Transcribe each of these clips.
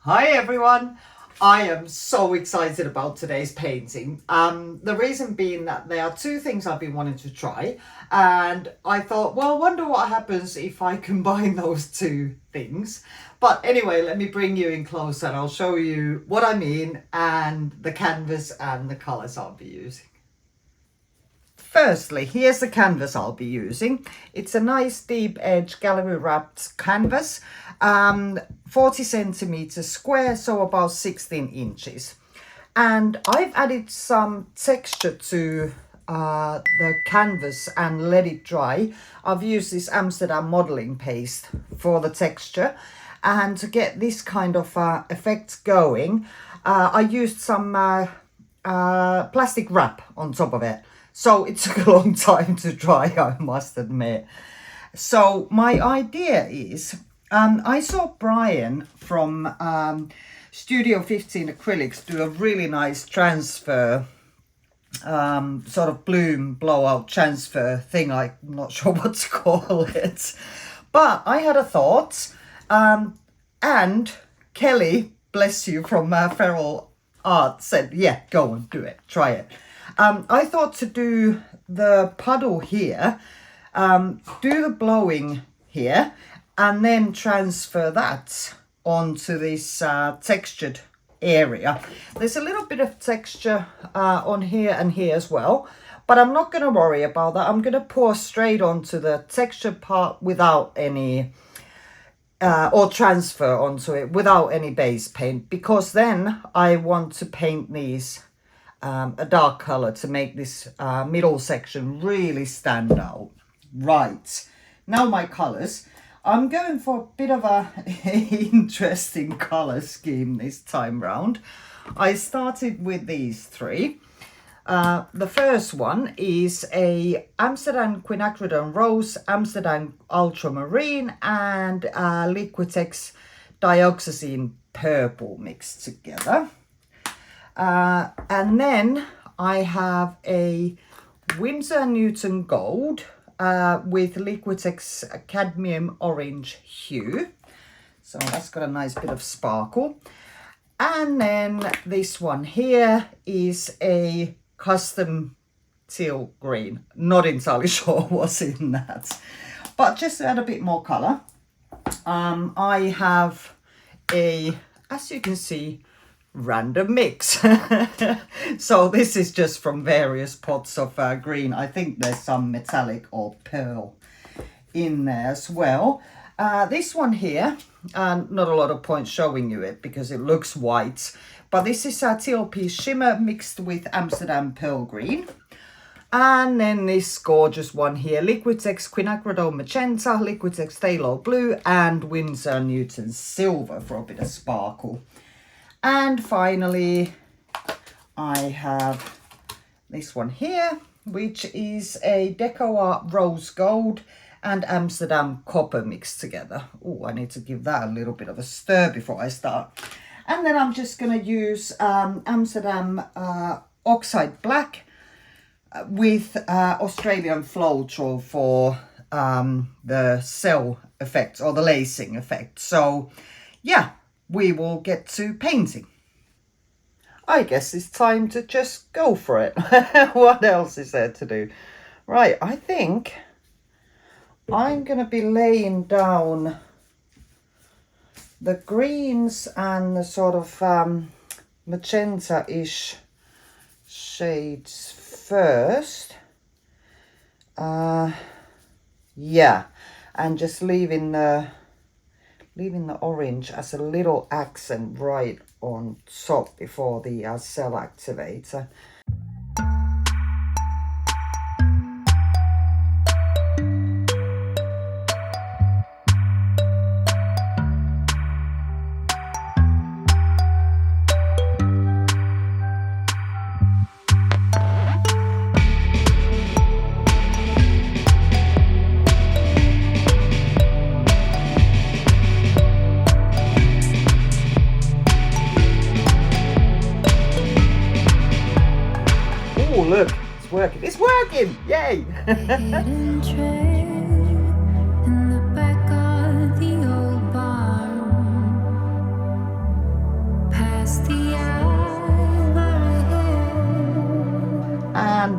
Hi everyone! I am so excited about today's painting. The reason being that there are two things I've been wanting to try, and I thought, well, I wonder what happens if I combine those two things. But anyway, let me bring you in close and I'll show you what I mean and the canvas and the colours I'll be using. Firstly, here's the canvas I'll be using. It's a nice deep edge gallery wrapped canvas, 40 centimeters square, so about 16 inches. And I've added some texture to the canvas and let it dry. I've used this Amsterdam modeling paste for the texture, and to get this kind of effect going, I used some plastic wrap on top of it. So it took a long time to dry, I must admit. So my idea is, I saw Brian from Studio 15 Acrylics do a really nice transfer, sort of bloom blowout transfer thing. I'm not sure what to call it. But I had a thought, and Kelly, bless you, from Feral Art said, yeah, go and do it, try it. I thought to do the puddle here, do the blowing here, and then transfer that onto this textured area. There's a little bit of texture on here and here as well, but I'm not going to worry about that. I'm going to pour straight onto the texture part without any, or transfer onto it without any base paint, because then I want to paint these a dark color to make this middle section really stand out. Right, now my colors. I'm going for a bit of a interesting color scheme this time round. I started with these three. The first one is a Amsterdam quinacridone rose, Amsterdam ultramarine, and Liquitex dioxazine purple mixed together. And then I have a Winsor & Newton gold with Liquitex cadmium orange hue. So that's got a nice bit of sparkle. And then this one here is a custom teal green. Not entirely sure what's in that, but just to add a bit more color. I have a, as you can see, random mix. So this is just from various pots of green. I think there's some metallic or pearl in there as well. This one here, not a lot of point showing you it because it looks white, but this is a TLP shimmer mixed with Amsterdam pearl green. And then this gorgeous one here, Liquitex quinacridone magenta, Liquitex phthalo blue, and Winsor & Newton silver for a bit of sparkle. And finally, I have this one here, which is a Deco Art Rose Gold and Amsterdam Copper mixed together. Oh, I need to give that a little bit of a stir before I start. And then I'm just going to use Amsterdam Oxide Black with Australian Floetrol for the cell effect or the lacing effect. So, yeah. We will get to painting. I guess it's time to just go for it. What else is there to do? Right, I think I'm going to be laying down the greens and the sort of magenta-ish shades first. Yeah, and just leaving the orange as a little accent right on top before the cell activator. Look, it's working. It's working! Yay!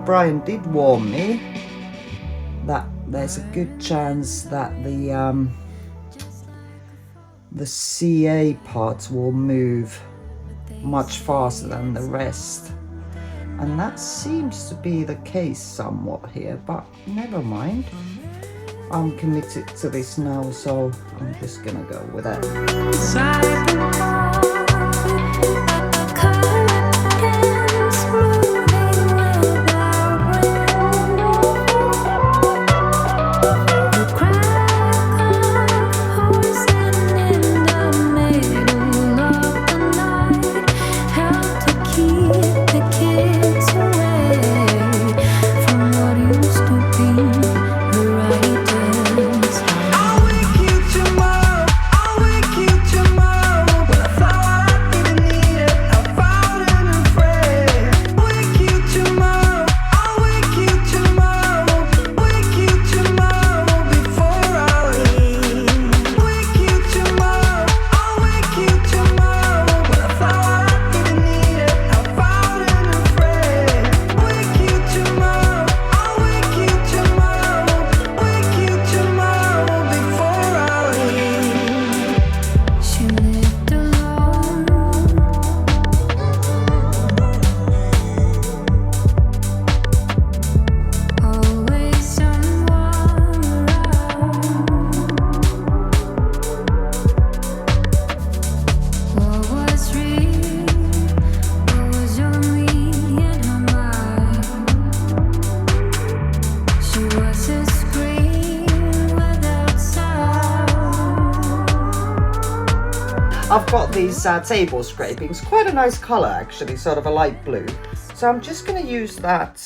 Brian did warn me that there's a good chance that the CA parts will move much faster than the rest. And that seems to be the case somewhat here, but never mind. I'm committed to this now, so I'm just gonna go with it. I've got these table scrapings, quite a nice colour actually, sort of a light blue. So I'm just going to use that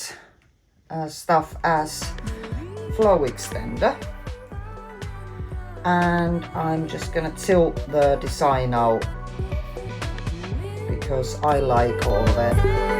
stuff as flow extender. And I'm just going to tilt the design out because I like all that.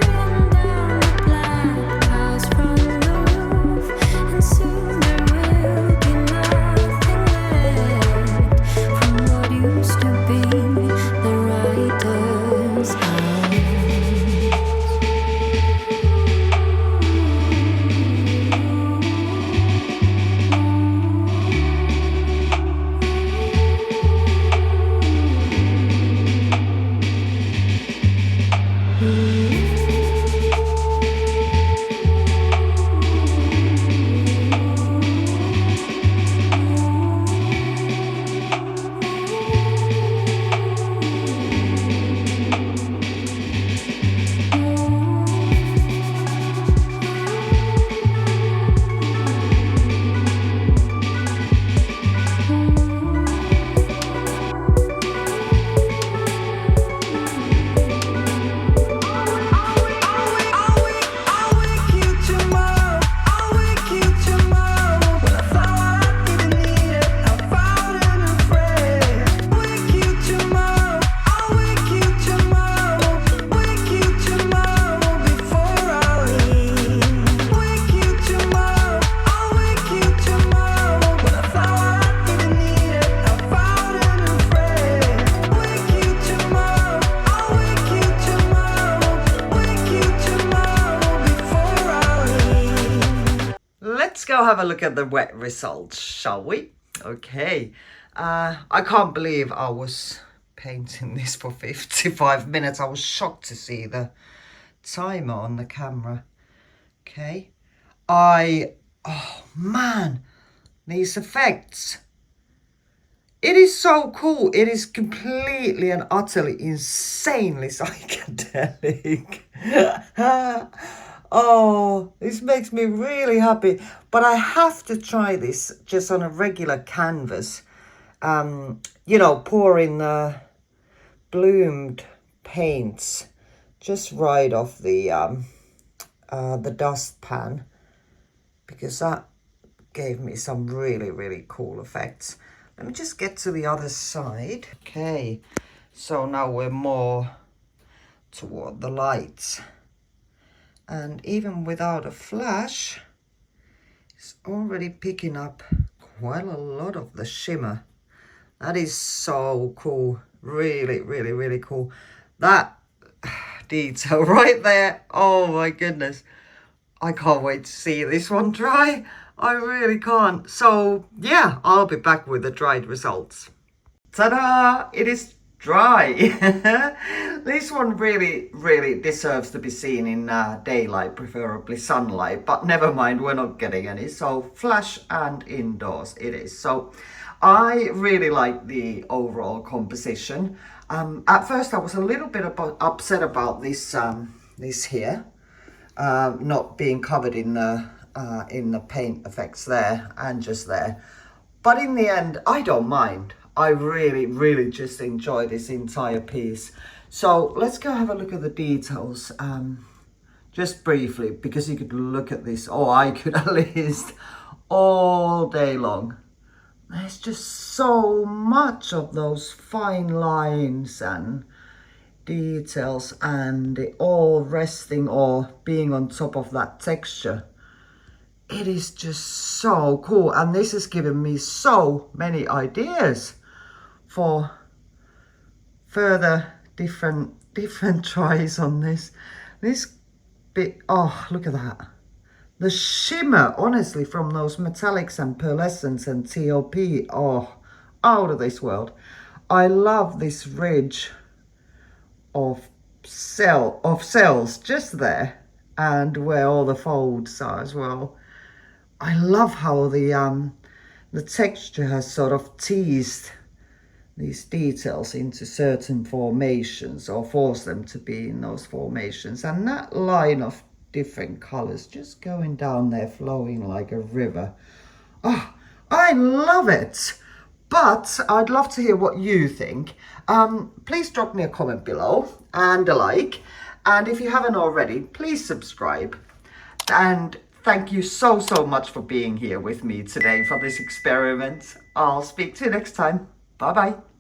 Go have a look at the wet results, shall we? Okay, I can't believe I was painting this for 55 minutes. I was shocked to see the timer on the camera. Okay, oh man, these effects. It is so cool. It is completely and utterly insanely psychedelic. Oh, this makes me really happy. But I have to try this just on a regular canvas. You know, pouring bloomed paints just right off the dustpan, because that gave me some really, really cool effects. Let me just get to the other side. Okay, so now we're more toward the lights. And even without a flash, it's already picking up quite a lot of the shimmer. That is so cool. Really, really, really cool. That detail right there. Oh my goodness. I can't wait to see this one dry. I really can't. So yeah, I'll be back with the dried results. Ta-da! It is dry. This one really deserves to be seen in daylight, preferably sunlight, but never mind, we're not getting any. So flash and indoors it is. So I really like the overall composition. At first I was a little bit upset about this here not being covered in the paint effects there and just there. But in the end, I don't mind. I really just enjoy this entire piece. So let's go have a look at the details just briefly, because you could look at this, or I could at least, all day long. There's just so much of those fine lines and details, and it all resting or being on top of that texture. It is just so cool, and this has given me so many ideas for further different tries on this bit. Oh, look at that, the shimmer, honestly, from those metallics and pearlescence and TOP, oh, out of this world. I love this ridge of cells just there, and where all the folds are as well. I love how the texture has sort of teased these details into certain formations, or forced them to be in those formations, and that line of different colors just going down there, flowing like a river. Oh, I love it. But I'd love to hear what you think. Please drop me a comment below and a like. And if you haven't already, please subscribe. And thank you so much for being here with me today for this experiment. I'll speak to you next time. Bye bye.